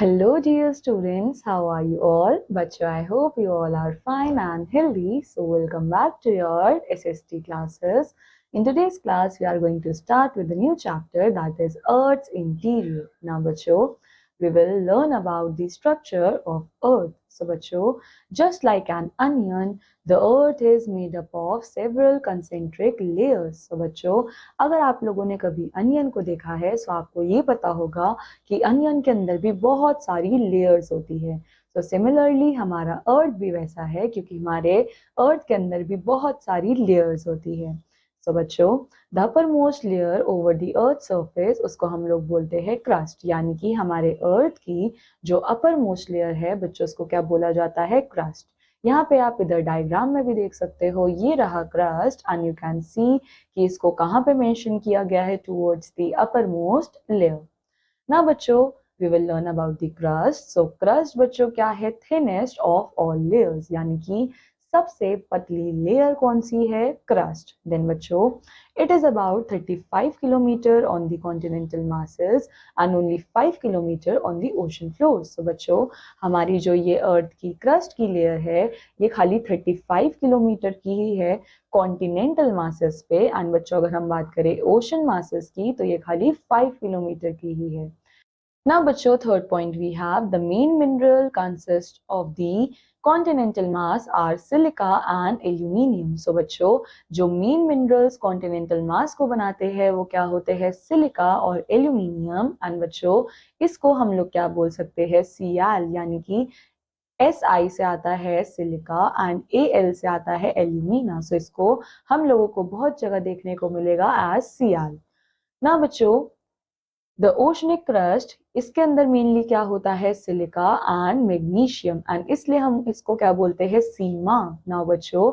Hello, dear students. How are you all? Bachcho, I hope you all are fine and healthy. So, welcome back to your SST classes. In today's class, we are going to start with a new chapter that is Earth's interior. Now, bachcho, we will learn about the structure of Earth. So, bachcho, just like an onion, the Earth is made up of several concentric layers. So, बच्चों अगर आप लोगों ने कभी onion को देखा है तो आपको ये पता होगा कि अनियन के अंदर भी बहुत सारी लेयर्स होती है। तो सिमिलरली हमारा अर्थ भी वैसा है क्योंकि हमारे अर्थ के अंदर भी बहुत सारी लेयर्स होती है। सो बच्चों, the upper most layer over the earth surface उसको हम लोग बोलते हैं क्रस्ट, यानी कि हमारे अर्थ की जो अपर मोस्ट लेयर है बच्चों उसको क्या बोला जाता है? क्रस्ट। यहाँ पे आप इधर डायग्राम में भी देख सकते हो, ये रहा crust and you can see कि इसको कहाँ पे मेंशन किया गया है? Towards the upper most layer. ना बच्चों, we will learn about the crust. So crust बच्चों क्या है? थिनेस्ट ऑफ ऑल लेयर्स, यानी कि सबसे पतली लेयर कौन सी है? क्रस्ट। देन बच्चों, it is about 35 kilometre on the continental masses and only 5 kilometre on the ocean floor. So बच्चों, हमारी जो ये अर्थ की क्रस्ट की लेयर है ये खाली 35 किलोमीटर की ही है कॉन्टिनेंटल मासेस पे, एंड बच्चों अगर हम बात करें ओशन मासेस की तो ये खाली 5 किलोमीटर की ही है। Now, बच्चों, third point we have the main mineral consists of the continental mass are silica and aluminium. So बच्चों, जो main minerals continental mass को बनाते हैं वो क्या होते हैं? सिलिका और एल्यूमिनियम। एंड बच्चों इसको हम लोग क्या बोल सकते हैं? Cl, यानी कि Si से आता है सिलिका एंड Al से आता है एल्यूमिना। सो इसको हम लोगों को बहुत जगह देखने को मिलेगा एज Cl। ना बच्चों, द ओशनिक क्रस्ट इसके अंदर मेनली क्या होता है? सिलिका एंड मैग्नीशियम, एंड इसलिए हम इसको क्या बोलते हैं? सीमा। नाउ बच्चों,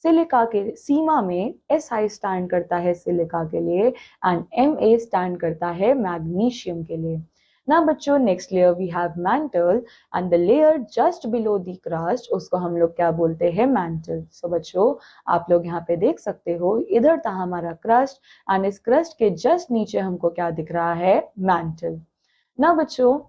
सिलिका के सीमा में Si स्टैंड करता है सिलिका के लिए एंड Ma स्टैंड करता है मैग्नीशियम के लिए। ना बच्चों, next layer we have mantle and the layer just below the crust उसको हम लोग क्या बोलते हैं? मैंटल। सो बच्चों आप लोग यहाँ पे देख सकते हो, इधर था हमारा क्रस्ट एंड इस क्रस्ट के जस्ट नीचे हमको क्या दिख रहा है? मैंटल। ना बच्चों,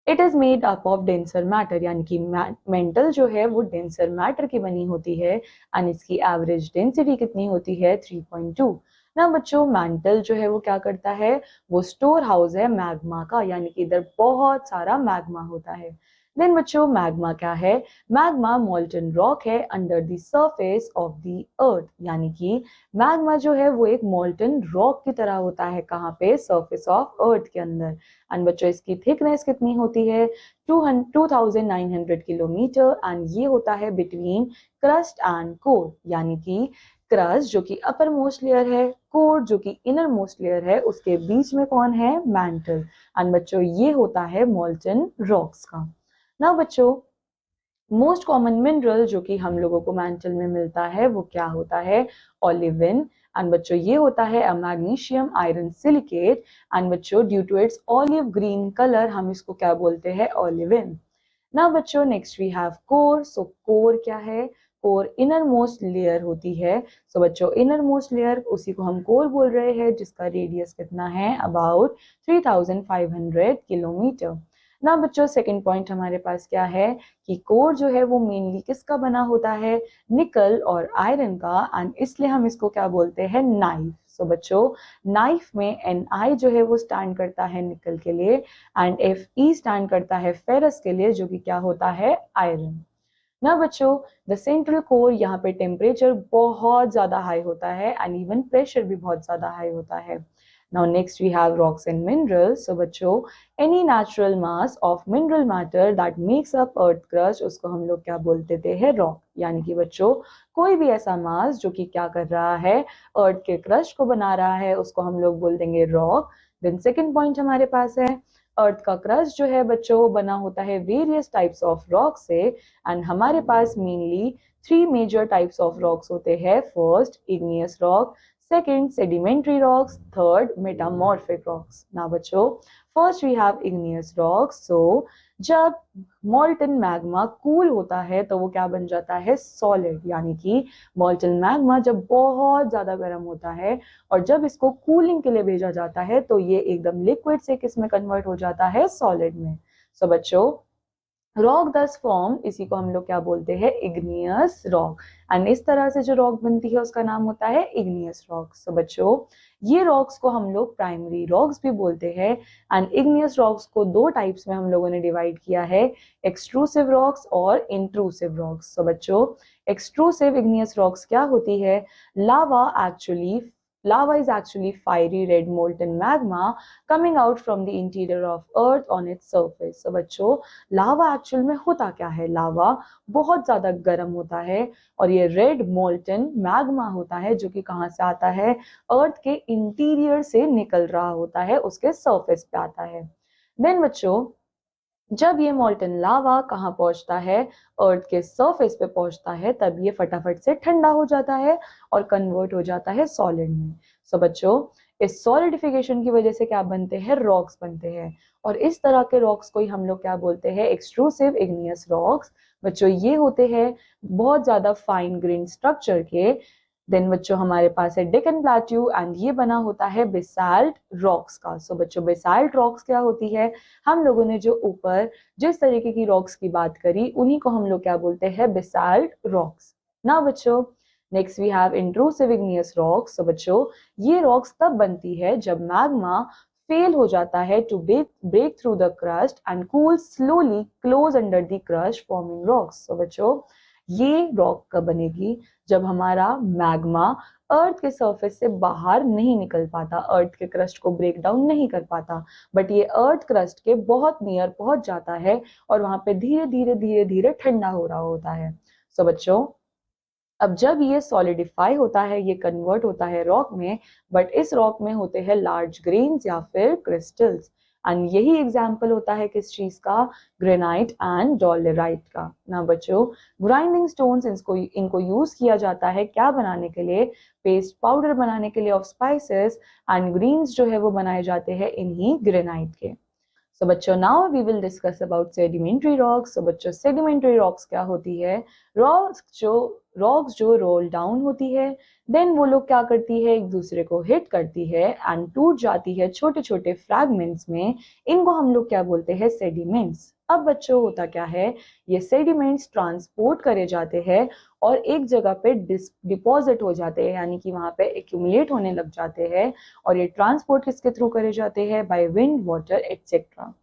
it is made up of denser matter, यानी कि मेंटल जो है वो डेंसर मैटर की बनी होती है एंड इसकी एवरेज डेंसिटी कितनी होती है? 3.2। ना बच्चों, मैंटल जो है वो क्या करता है? वो स्टोर हाउस है मैग्मा का, यानी कि इधर बहुत सारा मैग्मा होता है। देन बच्चों, मैग्मा क्या है? मैग्मा मोल्टन रॉक है under the surface of the earth, यानी कि मैग्मा जो है वो एक मोल्टन रॉक की तरह होता है। कहाँ पे? सरफेस ऑफ अर्थ के अंदर। एंड बच्चों इसकी थिकनेस कितनी होती है? 2900 किलोमीटर, एंड ये होता है बिटवीन क्रस्ट एंड कोर, यानी कि क्रस्ट जो कि अपर मोस्ट लेयर है, कोर जो कि इनर मोस्ट लेयर है, उसके बीच में कौन है? मैंटल। एंड बच्चों ये होता है मोल्टन रॉक्स का। ना बच्चों, मोस्ट कॉमन मिनरल जो कि हम लोगों को मैंटल में मिलता है वो क्या होता है? ओलिविन। एंड बच्चों ये होता है मैग्नीशियम आयरन सिलिकेट, एंड बच्चों due to its olive green colour हम इसको क्या बोलते हैं? ओलिविन। ना बच्चों, next we have core. So core क्या है? कोर इनर मोस्ट लेयर होती है। सो बच्चों इनर मोस्ट लेयर उसी को हम कोर बोल रहे हैं जिसका रेडियस कितना है? About 3500 kilometre. ना बच्चों, सेकंड पॉइंट हमारे पास क्या है कि कोर जो है वो मेनली किसका बना होता है? निकल और आयरन का, एंड इसलिए हम इसको क्या बोलते हैं? नाइफ। सो बच्चों नाइफ में Ni जो है वो स्टैंड करता है निकल के लिए एंड Fe स्टैंड करता है फेरस के लिए, जो कि क्या होता है? आयरन। ना बच्चों, द सेंट्रल कोर यहाँ पे टेम्परेचर बहुत ज्यादा हाई होता है एंड इवन प्रेशर भी बहुत ज्यादा हाई होता है। Now next we have rocks and minerals. So बच्चों any natural mass of mineral matter that makes up earth crust उसको हम लोग क्या बोलते थे? है रॉक। यानी कि बच्चों कोई भी ऐसा मास जो कि क्या कर रहा है? अर्थ के क्रस्ट को बना रहा है उसको हम लोग बोल देंगे रॉक। देन सेकेंड पॉइंट हमारे पास है अर्थ का क्रस्ट जो है बच्चों वो बना होता है वेरियस टाइप्स ऑफ रॉक से, एंड हमारे पास mainly 3 major types of rocks होते हैं। First igneous rock, second sedimentary rocks, third metamorphic rocks. ना बच्चों, first we have igneous rocks. So जब मॉल्टन मैग्मा कूल होता है तो वो क्या बन जाता है? सॉलिड। यानी कि मॉल्टन मैग्मा जब बहुत ज्यादा गर्म होता है और जब इसको कूलिंग के लिए भेजा जाता है तो ये एकदम लिक्विड से किस में कन्वर्ट हो जाता है? सॉलिड में। सो बच्चों, रॉक दस फॉर्म, इसी को हम लोग क्या बोलते हैं, इग्नियस रॉक। एंड इस तरह से जो रॉक बनती है उसका नाम होता है इग्नियस रॉक। सो बच्चों, ये रॉक्स को हम लोग प्राइमरी रॉक्स भी बोलते हैं। एंड इग्नियस रॉक्स को दो टाइप्स में हम लोगों ने डिवाइड किया है, एक्सट्रूसिव रॉक्स और इंट्रूसिव रॉक्स। सो बच्चों, एक्सट्रूसिव इग्नियस रॉक्स क्या होती है, lava is actually fiery red molten magma coming out from the interior of earth on its surface। so बच्चों, लावा एक्चुअल में होता क्या है, लावा बहुत ज्यादा गर्म होता है और ये रेड मोल्टन मैग्मा होता है जो कि कहाँ से आता है, अर्थ के इंटीरियर से निकल रहा होता है, उसके सरफेस पे आता है। देन बच्चों, जब ये मोल्टन लावा कहाँ पहुंचता है, अर्थ के सरफेस पे पहुंचता है, तब ये फटाफट से ठंडा हो जाता है और कन्वर्ट हो जाता है सॉलिड में। सो बच्चों, इस सॉलिडिफिकेशन की वजह से क्या बनते हैं, रॉक्स बनते हैं। और इस तरह के रॉक्स को ही हम लोग क्या बोलते हैं, एक्सट्रूसिव इग्नियस रॉक्स। बच्चों, ये होते हैं बहुत ज्यादा फाइन ग्रेन स्ट्रक्चर के। देन बच्चों, हमारे पास है डेक्कन प्लेट्यू एंड ये बना होता है बेसाल्ट रॉक्स का। सो बच्चों, बेसाल्ट रॉक्स क्या होती है, हम लोगों ने जो ऊपर जिस तरीके की रॉक्स की बात करी उन्हीं को हम लोग क्या बोलते हैं, बेसाल्ट रॉक्स। ना बच्चों, next we have intrusive igneous rocks. So बच्चों, ये रॉक्स तब बनती है जब मैग्मा फेल हो जाता है to break through the crust and cool slowly close under the crust forming rocks. So बच्चों, ये रॉक कब बनेगी, जब हमारा मैग्मा अर्थ के सरफेस से बाहर नहीं निकल पाता, अर्थ के क्रस्ट को ब्रेक डाउन नहीं कर पाता, बट ये अर्थ क्रस्ट के बहुत नियर पहुंच जाता है और वहां पे धीरे धीरे धीरे धीरे ठंडा हो रहा होता है। सो बच्चों, अब जब ये सॉलिडिफाई होता है, ये कन्वर्ट होता है रॉक में, बट इस रॉक में होते हैं लार्ज ग्रेन्स या फिर क्रिस्टल्स। एंड यही एग्जाम्पल होता है किस चीज का, ग्रेनाइट एंड डोलेराइट का। ना बच्चों, ग्राइंडिंग स्टोन्स इनको यूज किया जाता है क्या बनाने के लिए, पेस्ट पाउडर बनाने के लिए ऑफ स्पाइसेस। एंड ग्रीन्स जो है वो बनाए जाते हैं इन्हीं ग्रेनाइट के। सो बच्चों, now we will discuss about sedimentary rocks. So बच्चों, सेडिमेंट्री रॉक्स क्या होती है, रॉक्स जो रोल डाउन होती है, देन वो लोग क्या करती है, एक दूसरे को हिट करती है एंड टूट जाती है छोटे छोटे फ्रैगमेंट्स में। इनको हम लोग क्या बोलते हैं, सेडिमेंट्स। अब बच्चों, होता क्या है, ये सेडिमेंट्स ट्रांसपोर्ट करे जाते हैं और एक जगह पे डिपॉजिट हो जाते हैं, यानी कि वहां पे एक्यूमुलेट होने लग जाते हैं। और ये ट्रांसपोर्ट किसके थ्रू करे जाते हैं, बाय विंड, वाटर एटसेट्रा।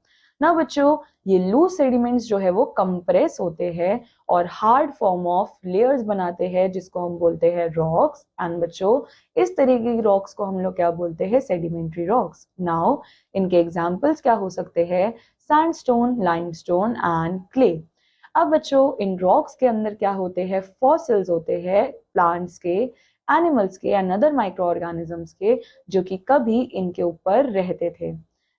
ना बच्चों, ये लूज सेडिमेंट्स जो है वो कंप्रेस होते हैं और हार्ड फॉर्म ऑफ लेयर्स बनाते हैं जिसको हम बोलते हैं रॉक्स। एंड बच्चों, इस तरीके की रॉक्स को हम लोग क्या बोलते हैं, सेडिमेंट्री रॉक्स। नाउ इनके एग्जांपल्स क्या हो सकते हैं, सैंडस्टोन, लाइमस्टोन एंड क्ले। अब बच्चों, इन रॉक्स के अंदर क्या होते हैं, फॉसिल्स होते हैं प्लांट्स के, एनिमल्स के एंड अदर माइक्रो ऑर्गेनिजम्स के, जो कि कभी इनके ऊपर रहते थे।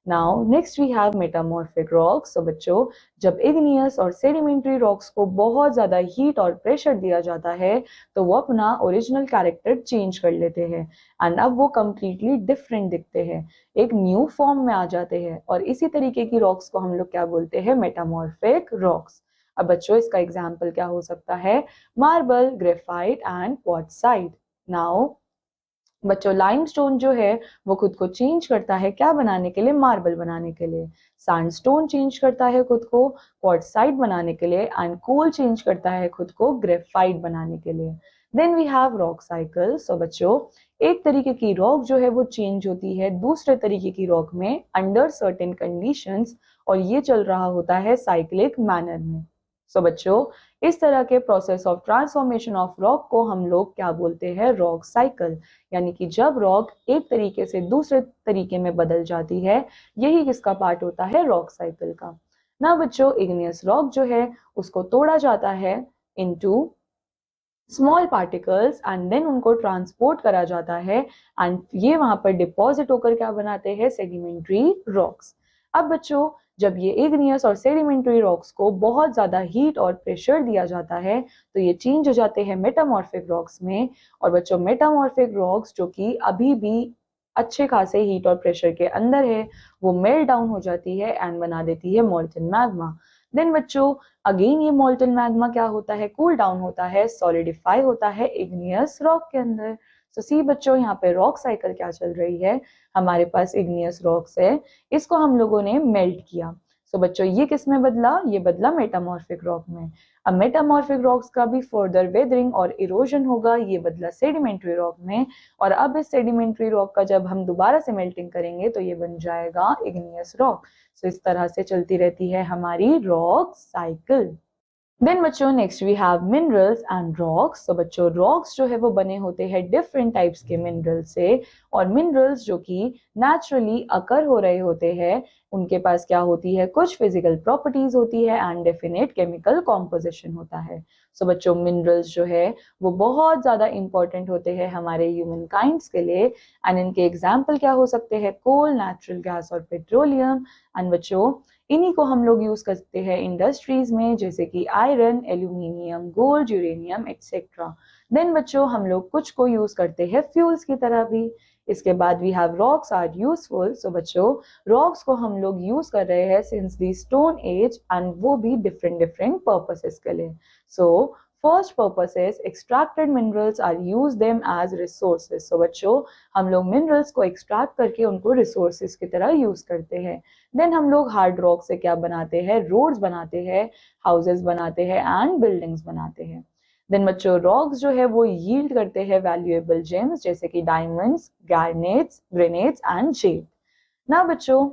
Now next we have metamorphic rocks. So बच्चों, जब इग्नियस और सेडिमेंट्री रॉक्स को बहुत ज्यादा हीट और प्रेशर दिया जाता है तो वो अपना ओरिजिनल कैरेक्टर चेंज कर लेते हैं एंड अब वो कंप्लीटली डिफरेंट दिखते हैं, एक न्यू फॉर्म में आ जाते हैं। और इसी तरीके की रॉक्स को हम लोग क्या बोलते हैं, मेटामॉर्फिक रॉक्स। अब बच्चों, इसका एग्जाम्पल क्या हो सकता है, marble, graphite and quartzite. Now बच्चों, लाइमस्टोन जो है वो खुद को चेंज करता है क्या बनाने के लिए, मार्बल बनाने के लिए। सैंडस्टोन चेंज करता है खुद को क्वार्ट्जाइट बनाने के लिए एंड कोल चेंज करता है खुद को ग्रेफाइट बनाने के लिए। Then we have rock cycle. So बच्चों, एक तरीके की रॉक जो है वो चेंज होती है दूसरे तरीके की रॉक में अंडर सर्टेन कंडीशंस, और ये चल रहा होता है साइक्लिक मैनर में। सो बच्चों, इस तरह के process of transformation of rock को हम लोग क्या बोलते हैं, रॉक साइकिल। यानी कि जब रॉक एक तरीके से दूसरे तरीके में बदल जाती है, यही किसका पार्ट होता है, रॉक साइकिल का। ना बच्चों, इग्नियस रॉक जो है उसको तोड़ा जाता है into small particles and then उनको ट्रांसपोर्ट करा जाता है एंड ये वहां पर डिपॉजिट होकर क्या बनाते हैं, सेडिमेंट्री रॉक्स। अब बच्चों, जब ये इग्नियस और सेडिमेंट्री रॉक्स को बहुत ज्यादा हीट और प्रेशर दिया जाता है तो ये चेंज हो जाते हैं मेटामॉर्फिक रॉक्स में। और बच्चों, मेटामॉर्फिक रॉक्स जो कि अभी भी अच्छे खासे हीट और प्रेशर के अंदर है, वो मेल्ट डाउन हो जाती है एंड बना देती है मोल्टन मैग्मा। देन बच्चों, अगेन ये मोल्टन मैग्मा क्या होता है, कूल डाउन होता है, सॉलिडिफाई होता है इग्नियस रॉक के अंदर। तो सी बच्चों, यहाँ पे रॉक साइकिल क्या चल रही है, हमारे पास इग्नियस रॉक्स है, इसको हम लोगों ने मेल्ट किया। सो बच्चों ये किस में बदला, ये बदला मेटामॉर्फिक रॉक में। अब मेटामॉर्फिक रॉक्स का भी फर्दर वेदरिंग और इरोजन होगा, ये बदला सेडिमेंट्री रॉक में। और अब इस सेडिमेंट्री रॉक का जब हम दोबारा से मेल्टिंग करेंगे तो ये बन जाएगा इग्नियस रॉक। सो इस तरह से चलती रहती है हमारी रॉक साइकिल। देन बच्चों next we have minerals and rocks. तो बच्चों रॉक्स जो है वो बने होते हैं डिफरेंट टाइप्स के मिनरल से, और मिनरल्स जो कि नेचुरली अकर हो रहे होते हैं उनके पास क्या होती है, कुछ फिजिकल प्रॉपर्टीज होती है एंड डेफिनेट केमिकल कॉम्पोजिशन होता है। सो बच्चों मिनरल्स जो है वो बहुत ज्यादा इंपॉर्टेंट होते हैं हमारे ह्यूमन काइंड्स के लिए, एंड इनके एग्जाम्पल क्या हो सकते हैं, कोल, नेचुरल गैस और पेट्रोलियम। एंड बच्चों इन्हीं को हम लोग यूज करते हैं इंडस्ट्रीज में, जैसे कि iron, aluminium, gold, uranium etcetera. Then बच्चों हम लोग कुछ को यूज करते हैं फ्यूल्स की तरह भी। इसके बाद we have rocks are useful. So बच्चों रॉक्स को हम लोग यूज कर रहे हैं since the stone age, and वो भी डिफरेंट डिफरेंट पर्पसेस के लिए। So first purposes extracted minerals are use them as resources. So बच्चों हम लोग मिनरल्स को एक्सट्रैक्ट करके उनको रिसोर्सेस की तरह यूज करते हैं। देन हम लोग हार्ड रॉक से क्या बनाते हैं, रोड्स बनाते हैं, हाउसेस बनाते हैं एंड बिल्डिंग्स बनाते हैं। देन बच्चों रॉक्स जो है वो यील्ड करते हैं वैल्यूएबल जेम्स जैसे कि डायमंड्स, गार्नेट्स, ग्रेनेड्स एंड जेड। ना बच्चों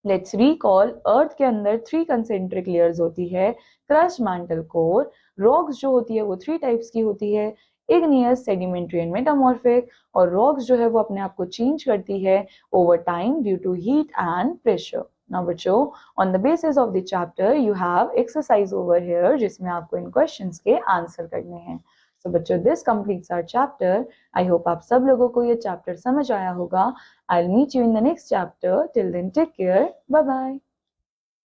लेट्स रिकॉल, अर्थ के अंदर 3 कंसेंट्रिक लेयर्स होती है, क्रस्ट, मैंटल, कोर। रॉक्स जो होती है वो 3 टाइप्स की होती है, इग्नियस, सेडिमेंट्री एंड मेटामॉर्फिक। और रॉक्स जो है वो अपने आप को चेंज करती है over time due to heat and pressure. Now बच्चों on the basis of the chapter you have exercise over here जिसमें आपको इन क्वेश्चंस के आंसर करने हैं। सो बच्चों this completes our chapter. I hope आप सब लोगों को ये चैप्टर समझ आया होगा। I'll meet you in the next chapter. Till then, take care. Bye bye.